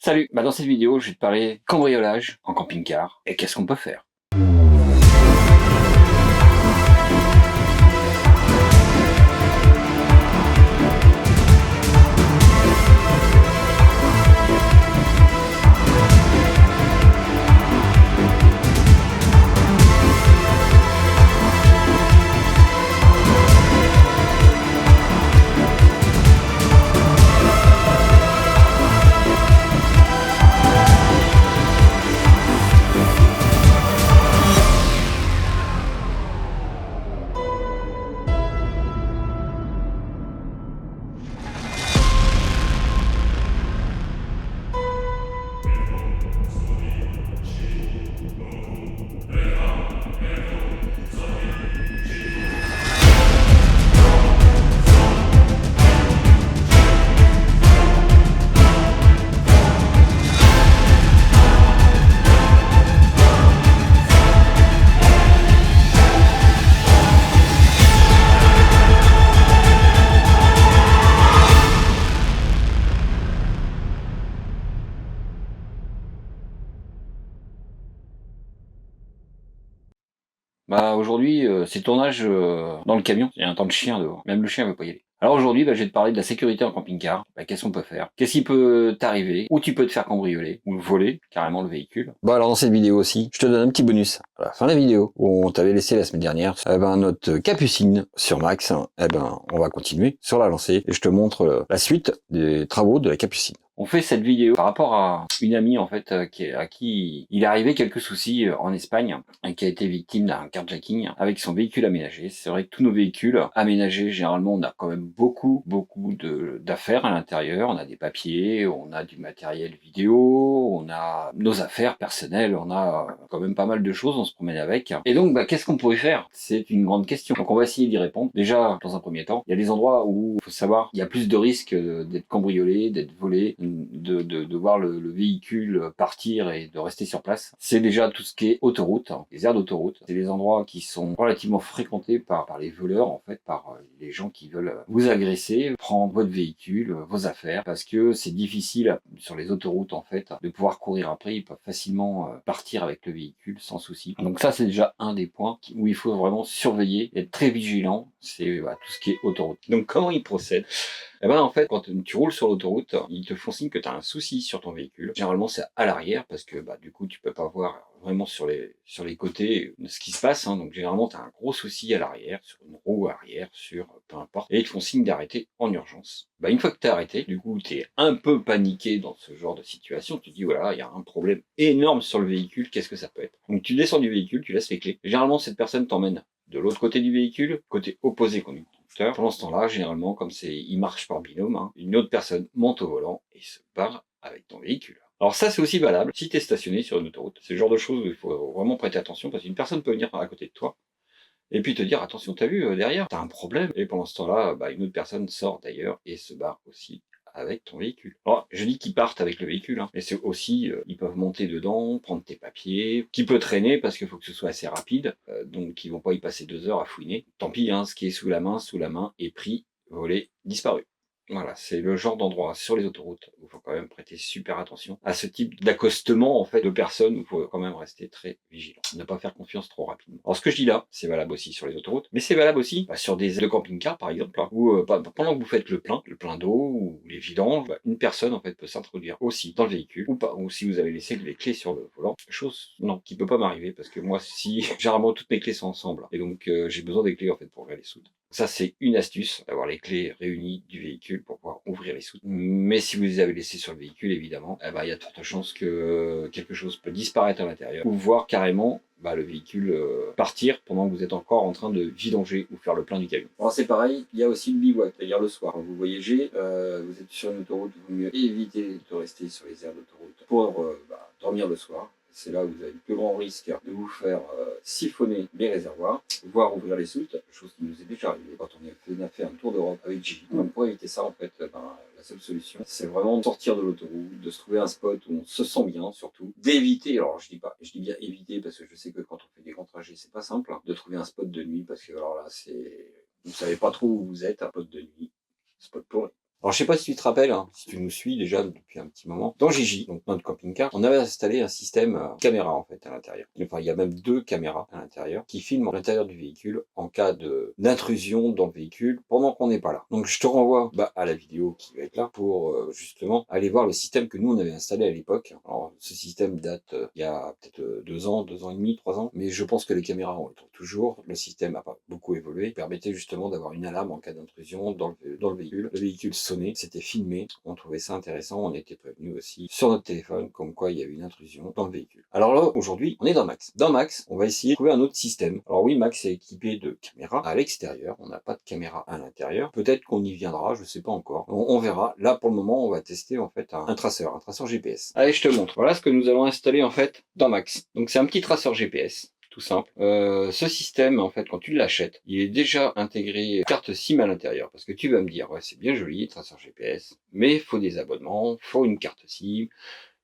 Salut, dans cette vidéo, je vais te parler cambriolage en camping-car et qu'est-ce qu'on peut faire. Aujourd'hui, c'est tournage dans le camion, il y a un temps de chien dehors, même le chien ne veut pas y aller. Alors aujourd'hui, je vais te parler de la sécurité en camping-car, qu'est-ce qu'on peut faire, qu'est-ce qui peut t'arriver, où tu peux te faire cambrioler, ou voler carrément le véhicule. Alors dans cette vidéo aussi, je te donne un petit bonus à la fin de la vidéo, où on t'avait laissé la semaine dernière, notre capucine sur Max, on va continuer sur la lancée, et je te montre la suite des travaux de la capucine. On fait cette vidéo par rapport à une amie en fait à qui il est arrivé quelques soucis en Espagne et qui a été victime d'un carjacking avec son véhicule aménagé. C'est vrai que tous nos véhicules aménagés, généralement, on a quand même beaucoup d'affaires à l'intérieur. On a des papiers, on a du matériel vidéo, on a nos affaires personnelles, on a quand même pas mal de choses, on se promène avec. Et donc, qu'est-ce qu'on pourrait faire? C'est une grande question. Donc, on va essayer d'y répondre. Déjà, dans un premier temps, il y a des endroits où il faut savoir, il y a plus de risques d'être cambriolé, d'être volé, de voir le véhicule partir et de rester sur place. C'est déjà tout ce qui est autoroute, les aires d'autoroute. C'est des endroits qui sont relativement fréquentés par les voleurs, en fait, par les gens qui veulent vous agresser, prendre votre véhicule, vos affaires, parce que c'est difficile sur les autoroutes, en fait, de pouvoir courir après. Ils peuvent facilement partir avec le véhicule sans souci. Donc ça, c'est déjà un des points où il faut vraiment surveiller, être très vigilant. C'est tout ce qui est autoroute. Donc comment ils procèdent? En fait, quand tu roules sur l'autoroute, ils te font signe que tu as un souci sur ton véhicule. Généralement, c'est à l'arrière parce que du coup, tu peux pas voir vraiment sur les côtés ce qui se passe. Donc généralement, tu as un gros souci à l'arrière, sur une roue arrière, sur peu importe. Et ils te font signe d'arrêter en urgence. Une fois que tu as arrêté, du coup, tu es un peu paniqué dans ce genre de situation. Tu te dis, voilà, il y a un problème énorme sur le véhicule, qu'est-ce que ça peut être? Donc tu descends du véhicule, tu laisses les clés. Généralement, cette personne t'emmène de l'autre côté du véhicule, côté opposé conducteur. Pendant ce temps-là, généralement, comme il marche par binôme, une autre personne monte au volant et se barre avec ton véhicule. Alors ça, c'est aussi valable si tu es stationné sur une autoroute. C'est le genre de choses où il faut vraiment prêter attention parce qu'une personne peut venir à côté de toi et puis te dire, attention, t'as vu, derrière, t'as un problème. Et pendant ce temps-là, une autre personne sort d'ailleurs et se barre aussi avec ton véhicule. Alors, je dis qu'ils partent avec le véhicule, mais c'est aussi, ils peuvent monter dedans, prendre tes papiers, qui peut traîner parce qu'il faut que ce soit assez rapide, donc ils vont pas y passer 2 heures à fouiner. Tant pis, ce qui est sous la main est pris, volé, disparu. Voilà, c'est le genre d'endroit sur les autoroutes où il faut quand même prêter super attention à ce type d'accostement en fait de personnes où il faut quand même rester très vigilant, ne pas faire confiance trop rapidement. Alors ce que je dis là, c'est valable aussi sur les autoroutes, mais c'est valable aussi sur des aires de camping-car par exemple, où pendant que vous faites le plein d'eau ou les vidanges, une personne en fait peut s'introduire aussi dans le véhicule ou pas, ou si vous avez laissé les clés sur le volant, chose non qui peut pas m'arriver parce que moi si généralement toutes mes clés sont ensemble et donc j'ai besoin des clés en fait pour ouvrir les soutes. Ça, c'est une astuce, d'avoir les clés réunies du véhicule pour pouvoir ouvrir les soutes. Mais si vous les avez laissées sur le véhicule, évidemment, il y a de fortes chances que quelque chose peut disparaître à l'intérieur ou voir carrément le véhicule partir pendant que vous êtes encore en train de vidanger ou faire le plein du camion. Alors c'est pareil, il y a aussi le bivouac, c'est-à-dire le soir. Quand vous voyagez, vous êtes sur une autoroute, il vaut mieux éviter de rester sur les aires d'autoroute pour dormir le soir. C'est là où vous avez le plus grand risque de vous faire siphonner les réservoirs, voire ouvrir les soutes, chose qui nous est déjà arrivée quand on a fait un tour d'Europe avec J. Donc pour éviter ça, en fait, la seule solution, c'est vraiment de sortir de l'autoroute, de se trouver un spot où on se sent bien, surtout, d'éviter, alors je dis bien éviter parce que je sais que quand on fait des grands trajets, c'est pas simple, de trouver un spot de nuit parce que alors là, vous savez pas trop où vous êtes, un spot de nuit, spot pourri. Alors je sais pas si tu te rappelles, hein, si tu nous suis déjà depuis un petit moment, dans Gigi, donc notre camping-car, on avait installé un système caméra en fait à l'intérieur. Enfin il y a même 2 caméras à l'intérieur qui filment l'intérieur du véhicule en cas d'intrusion dans le véhicule pendant qu'on n'est pas là. Donc je te renvoie à la vidéo qui va être là pour justement aller voir le système que nous on avait installé à l'époque. Alors ce système date il y a peut-être 2 ans et demi, 3 ans, mais je pense que les caméras on les trouve toujours. Le système n'a pas beaucoup évolué, il permettait justement d'avoir une alarme en cas d'intrusion dans le véhicule. Le véhicule sonnait, c'était filmé, on trouvait ça intéressant, on était prévenu aussi sur notre téléphone comme quoi il y avait une intrusion dans le véhicule. Alors là, aujourd'hui, on est dans Max. Dans Max, on va essayer de trouver un autre système. Alors oui, Max est équipé de caméras à l'extérieur, on n'a pas de caméra à l'intérieur. Peut-être qu'on y viendra, je sais pas encore. On verra. Là, pour le moment, on va tester en fait un traceur GPS. Allez, je te montre. Voilà ce que nous allons installer en fait dans Max. Donc c'est un petit traceur GPS. Tout simple. Ce système, en fait, quand tu l'achètes, il est déjà intégré carte SIM à l'intérieur. Parce que tu vas me dire, ouais, c'est bien joli, traceur GPS, mais il faut des abonnements, faut une carte SIM.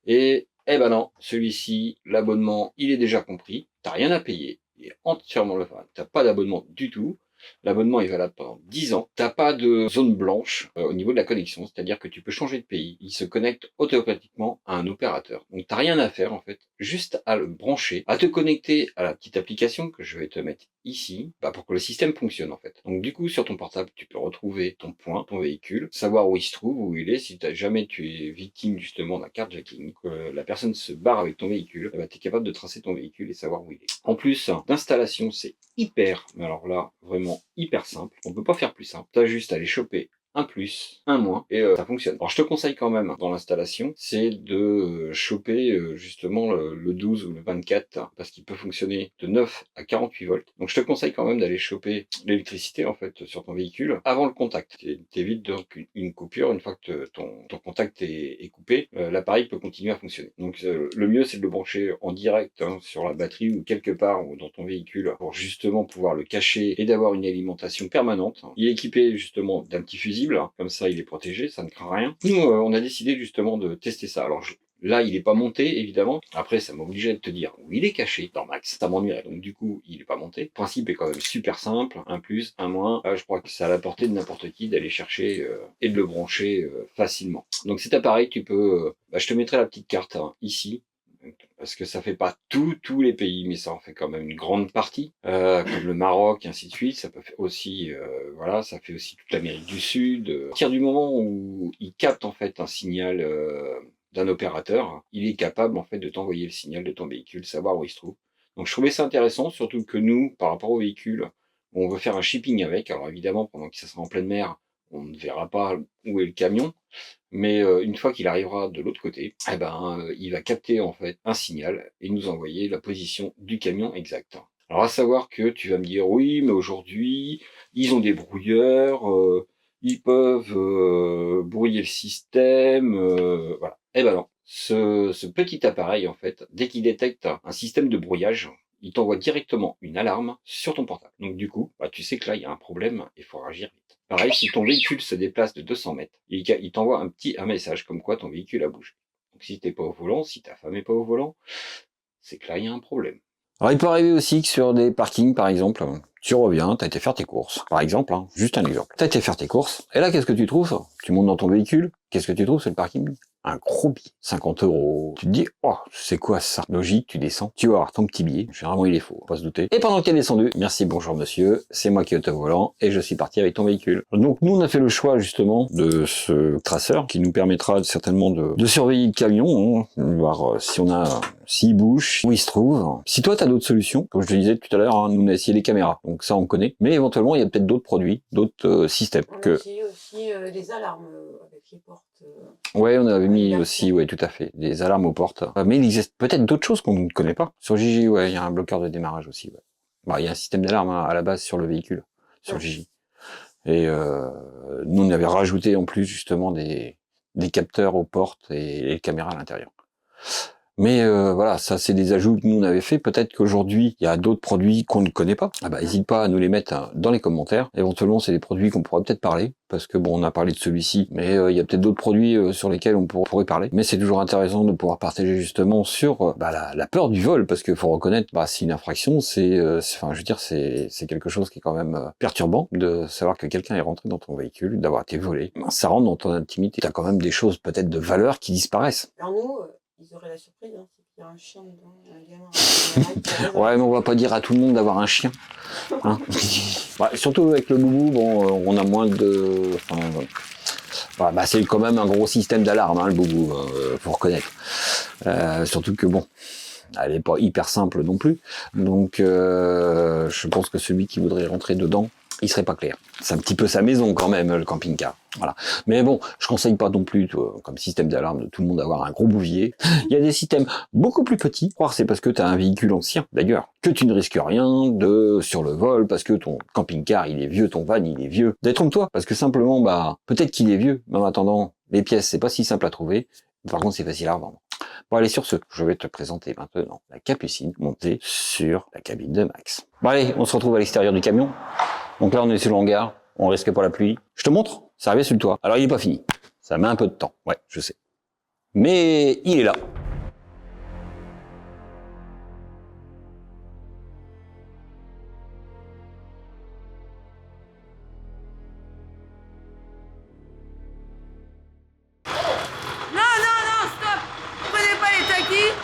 Et, eh ben non, celui-ci, l'abonnement, il est déjà compris. T'as rien à payer. Il est entièrement le enfin, t'as pas d'abonnement du tout. L'abonnement est valable pendant 10 ans. T'as pas de zone blanche au niveau de la connexion, c'est-à-dire que tu peux changer de pays. Il se connecte automatiquement à un opérateur. Donc t'as rien à faire en fait, juste à le brancher, à te connecter à la petite application que je vais te mettre ici, pour que le système fonctionne en fait. Donc du coup sur ton portable, tu peux retrouver ton point, ton véhicule, savoir où il se trouve, où il est. Si jamais tu es victime justement d'un carjacking, que la personne se barre avec ton véhicule, tu es capable de tracer ton véhicule et savoir où il est. En plus d'installation, c'est hyper, mais alors là, vraiment hyper simple. On peut pas faire plus simple. T'as juste à aller choper un plus, un moins, et ça fonctionne. Alors je te conseille quand même, dans l'installation, c'est de choper justement le 12 ou le 24, parce qu'il peut fonctionner de 9 à 48 volts. Donc je te conseille quand même d'aller choper l'électricité en fait sur ton véhicule avant le contact. T'évites donc une coupure. Une fois que ton contact est coupé, l'appareil peut continuer à fonctionner. Donc le mieux c'est de le brancher en direct sur la batterie ou quelque part ou dans ton véhicule pour justement pouvoir le cacher et d'avoir une alimentation permanente. Il est équipé justement d'un petit fusible, comme ça il est protégé, ça ne craint rien. Nous on a décidé justement de tester ça. Alors là, il n'est pas monté, évidemment. Après, ça m'obligeait de te dire où il est caché dans Max. Ça m'ennuierait. Donc, du coup, il n'est pas monté. Le principe est quand même super simple. Un plus, un moins. Je crois que c'est à la portée de n'importe qui d'aller chercher et de le brancher facilement. Donc, cet appareil, tu peux... je te mettrai la petite carte ici. Parce que ça fait pas tous les pays, mais ça en fait quand même une grande partie, comme le Maroc, et ainsi de suite. Ça peut faire aussi, voilà, ça fait aussi toute l'Amérique du Sud. À partir du moment où il capte en fait un signal d'un opérateur, il est capable en fait de t'envoyer le signal de ton véhicule, savoir où il se trouve. Donc je trouvais ça intéressant, surtout que nous, par rapport au véhicule, on veut faire un shipping avec. Alors évidemment, pendant que ça sera en pleine mer, on ne verra pas où est le camion. Mais une fois qu'il arrivera de l'autre côté, il va capter en fait un signal et nous envoyer la position du camion exacte. Alors à savoir que tu vas me dire oui, mais aujourd'hui ils ont des brouilleurs, ils peuvent brouiller le système, voilà. Eh ben non, ce petit appareil en fait, dès qu'il détecte un système de brouillage, il t'envoie directement une alarme sur ton portable. Donc du coup, tu sais que là il y a un problème, il faut réagir vite. Pareil, si ton véhicule se déplace de 200 mètres, il t'envoie un message comme quoi ton véhicule a bougé. Donc si t'es pas au volant, si ta femme est pas au volant, c'est que là il y a un problème. Alors il peut arriver aussi que sur des parkings par exemple, tu reviens, t'as été faire tes courses. Par exemple, juste un exemple. T'as été faire tes courses, et là qu'est-ce que tu trouves? Tu montes dans ton véhicule, qu'est-ce que tu trouves sur le parking? Un gros billet, 50 €. Tu te dis, oh, c'est quoi ça? Logique, tu descends, tu vas avoir ton petit billet. Généralement, il est faux, faut pas se douter. Et pendant que tu es descendu, merci, bonjour monsieur, c'est moi qui ai au volant et je suis parti avec ton véhicule. Donc nous, on a fait le choix justement de ce traceur qui nous permettra certainement de surveiller le camion, voir si on a s'il bouge, où il se trouve. Si toi, tu as d'autres solutions, comme je te disais tout à l'heure, nous on a essayé les caméras, donc ça on connaît. Mais éventuellement, il y a peut-être d'autres produits, d'autres systèmes. On a essayé aussi les alarmes avec les portes. Ouais, on avait mis aussi, ouais, tout à fait, des alarmes aux portes. Mais il existe peut-être d'autres choses qu'on ne connaît pas. Sur Gigi, ouais, il y a un bloqueur de démarrage aussi. Ouais. Il y a un système d'alarme à la base sur le véhicule, sur Gigi. Et nous, on avait rajouté en plus justement des capteurs aux portes et les caméras à l'intérieur. Mais voilà, ça c'est des ajouts que nous on avait fait. Peut-être qu'aujourd'hui il y a d'autres produits qu'on ne connaît pas. Ah bah n'hésite pas à nous les mettre dans les commentaires. Éventuellement c'est des produits qu'on pourrait peut-être parler, parce que bon on a parlé de celui-ci, mais il y a peut-être d'autres produits sur lesquels on pourrait parler. Mais c'est toujours intéressant de pouvoir partager justement sur la peur du vol, parce qu'il faut reconnaître, c'est une infraction, enfin je veux dire c'est quelque chose qui est quand même perturbant de savoir que quelqu'un est rentré dans ton véhicule, d'avoir été volé. Ça rentre dans ton intimité. T'as quand même des choses peut-être de valeur qui disparaissent. Alors nous, ils auraient la surprise, hein, c'est qu'il y a un chien dedans, un gamin. Ouais, mais on va pas dire à tout le monde d'avoir un chien. Hein. Surtout avec le boubou, bon, on a moins de... c'est quand même un gros système d'alarme, hein, le boubou, faut reconnaître. Surtout que bon, elle est pas hyper simple non plus. Donc, je pense que celui qui voudrait rentrer dedans, il serait pas clair. C'est un petit peu sa maison quand même, le camping-car. Voilà. Mais bon, je conseille pas non plus, comme système d'alarme, de tout le monde avoir un gros bouvier. Il y a des systèmes beaucoup plus petits. Croire c'est parce que tu as un véhicule ancien, d'ailleurs, que tu ne risques rien sur le vol, parce que ton camping-car il est vieux, ton van il est vieux. Détrompe-toi, parce que simplement, peut-être qu'il est vieux, mais en attendant, les pièces c'est pas si simple à trouver. Par contre, c'est facile à revendre. Bon allez, sur ce, je vais te présenter maintenant la Capucine montée sur la cabine de Max. Bon allez, on se retrouve à l'extérieur du camion. Donc là, on est sur le hangar, on risque pas la pluie. Je te montre, ça arrive sur le toit. Alors il est pas fini, ça met un peu de temps, ouais, je sais. Mais il est là. Non, stop! Prenez pas les taquis!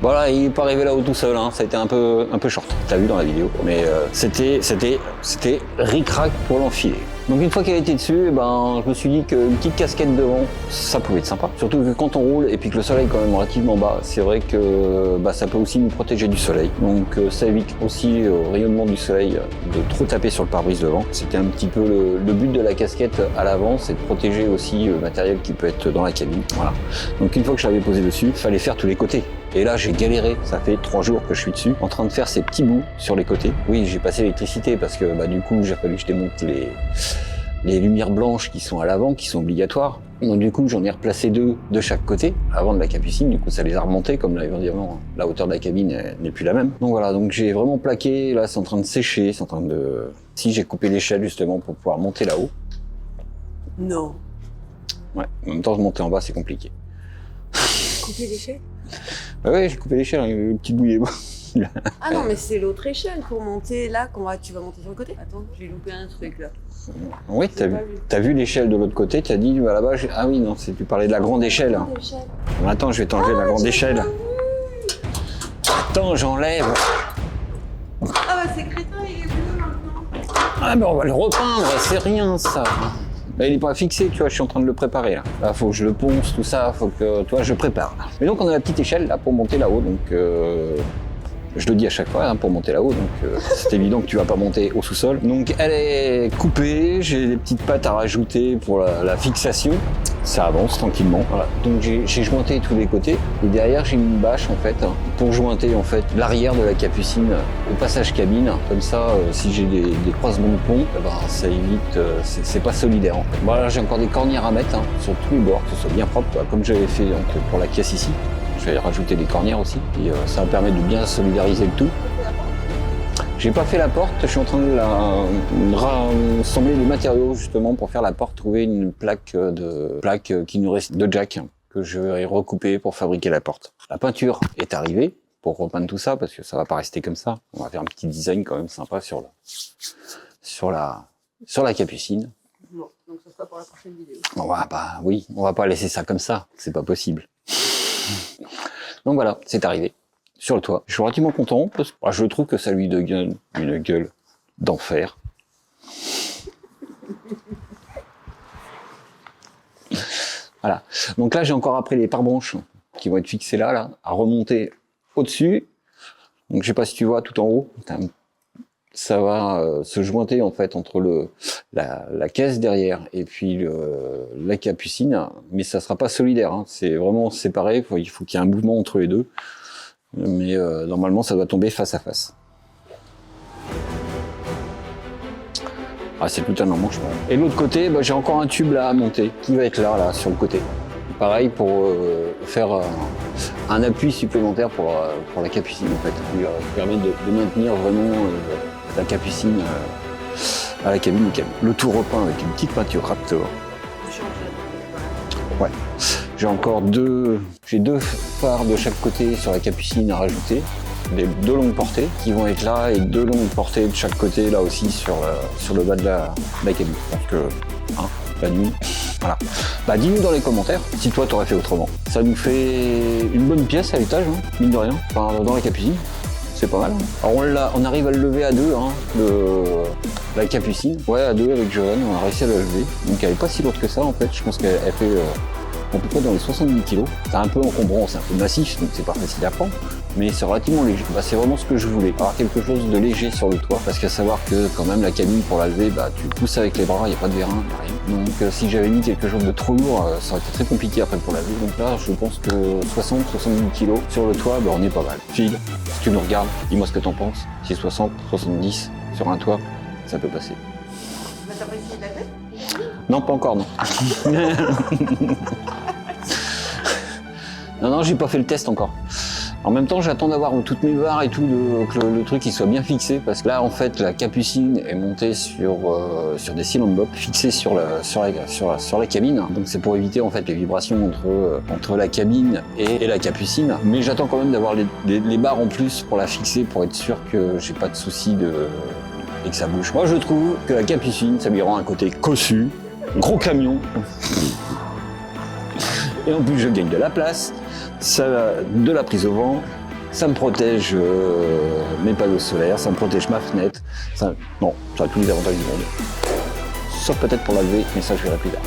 Voilà, il n'est pas arrivé là-haut tout seul, hein. Ça a été un peu short, t'as vu dans la vidéo. Mais c'était ric-rac pour l'enfiler. Donc une fois qu'elle était dessus, je me suis dit qu'une petite casquette devant, ça pouvait être sympa. Surtout que quand on roule et puis que le soleil est quand même relativement bas, c'est vrai que ça peut aussi nous protéger du soleil. Donc ça évite aussi au rayonnement du soleil de trop taper sur le pare-brise devant. C'était un petit peu le but de la casquette à l'avant, c'est de protéger aussi le matériel qui peut être dans la cabine. Voilà. Donc une fois que je l'avais posé dessus, il fallait faire tous les côtés. Et là, j'ai galéré. Ça fait 3 jours que je suis dessus, en train de faire ces petits bouts sur les côtés. Oui, j'ai passé l'électricité parce que du coup, j'ai fallu que je démonte les lumières blanches qui sont à l'avant, qui sont obligatoires. Donc du coup, j'en ai replacé 2 de chaque côté, avant de la capucine. Du coup, ça les a remontés, comme là, évidemment, la hauteur de la cabine n'est plus la même. Donc voilà, donc j'ai vraiment plaqué. Là, c'est en train de sécher, c'est en train de... Si, j'ai coupé l'échelle justement pour pouvoir monter là-haut. Non. Ouais, en même temps, monter en bas, c'est compliqué. Couper l'échelle? Ouais, j'ai coupé l'échelle, il y a une petite bouillée. Ah non, mais c'est l'autre échelle pour monter là, tu vas monter sur le côté. Attends, j'ai loupé un truc là. Oui, t'as vu l'échelle de l'autre côté, t'as dit là-bas, ah oui, non, tu parlais de la grande échelle. Hein. Attends, je vais t'enlever la grande échelle. Attends, j'enlève. Ah c'est crétin, il est bleu maintenant. Ah on va le repeindre, c'est rien ça. Là, il est pas fixé, tu vois, je suis en train de le préparer là. Là, faut que je le ponce, tout ça, faut que, tu vois, je prépare. Et donc, on a la petite échelle là pour monter là-haut, donc je le dis à chaque fois hein, pour monter là-haut, donc c'est évident que tu vas pas monter au sous-sol. Donc elle est coupée, j'ai des petites pattes à rajouter pour la fixation. Ça avance tranquillement. Voilà. Donc j'ai jointé tous les côtés et derrière j'ai mis une bâche en fait hein, pour jointer en fait l'arrière de la capucine au passage cabine. Comme ça, si j'ai des croisements de pont, eh ben, ça évite, c'est pas solidaire en fait. Bon, là j'ai encore des cornières à mettre hein, sur tous les bords, que ce soit bien propre, comme j'avais fait donc, pour la caisse ici. Je vais rajouter des cornières aussi et ça va permettre de bien solidariser le tout. J'ai pas fait la porte, je suis en train de rassembler les matériaux justement pour faire la porte, trouver une plaque qui nous reste de jack que je vais recouper pour fabriquer la porte. La peinture est arrivée pour repeindre tout ça parce que ça va pas rester comme ça. On va faire un petit design quand même sympa sur la capucine. Bon, donc ça sera pour la prochaine vidéo. On va pas laisser ça comme ça, c'est pas possible. Donc voilà, c'est arrivé sur le toit. Je suis relativement content parce que je trouve que ça lui donne une gueule d'enfer. Voilà. Donc là, j'ai encore après les pare-branches qui vont être fixées là, à remonter au-dessus. Donc je sais pas si tu vois tout en haut, ça va se jointer en fait entre la caisse derrière et puis la capucine, mais ça sera pas solidaire, hein. C'est vraiment séparé, il faut qu'il y ait un mouvement entre les deux, mais normalement ça doit tomber face à face. Ah, c'est tout un emmanchement. Et de l'autre côté, j'ai encore un tube là à monter qui va être là sur le côté. Pareil pour faire un appui supplémentaire pour la capucine en fait, qui permet de maintenir vraiment la capucine à la cabine du camion. Le tout repeint avec une petite peinture Raptor. Ouais. J'ai encore deux phares de chaque côté sur la capucine à rajouter. Deux longues portées qui vont être là et deux longues portées de chaque côté là aussi sur le bas de la cabine. Parce que la nuit, voilà. Dis-nous dans les commentaires si toi t'aurais fait autrement. Ça nous fait une bonne pièce à l'étage, hein, mine de rien, dans la capucine. C'est pas mal. Alors on arrive à le lever à deux, hein, la capucine. Ouais, à deux avec Johan, on a réussi à le lever. Donc elle est pas si lourde que ça en fait. Je pense qu'elle fait à peu près dans les 70 kg. C'est un peu encombrant, c'est un peu massif, donc c'est pas facile à prendre. Mais c'est relativement léger. C'est vraiment ce que je voulais. Avoir quelque chose de léger sur le toit. Parce qu'à savoir que quand même la cabine pour la lever, tu pousses avec les bras, il n'y a pas de vérin, il n'y a rien. Donc si j'avais mis quelque chose de trop lourd, ça aurait été très compliqué après pour la lever. Donc là, je pense que 60-70 kg sur le toit, on est pas mal. Phil, si tu nous regardes, dis-moi ce que t'en penses. Si 60-70 sur un toit, ça peut passer. T'as pas essayé de la lever ? Non, pas encore, non. Non, j'ai pas fait le test encore. En même temps, j'attends d'avoir toutes mes barres et tout, que le truc il soit bien fixé, parce que là, en fait, la capucine est montée sur des cylindres bob fixés sur la cabine. Donc c'est pour éviter en fait les vibrations entre la cabine et la capucine. Mais j'attends quand même d'avoir les barres en plus pour la fixer, pour être sûr que j'ai pas de soucis et que ça bouge. Moi, je trouve que la capucine, ça lui rend un côté cossu, gros camion. Et en plus, je gagne de la place. Ça a de la prise au vent, ça me protège mes panneaux solaires, ça me protège ma fenêtre, ça a tous les avantages du monde. Sauf peut-être pour la lever, mais ça je verrai plus tard.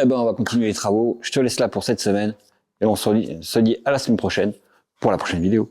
On va continuer les travaux. Je te laisse là pour cette semaine et on se dit à la semaine prochaine pour la prochaine vidéo.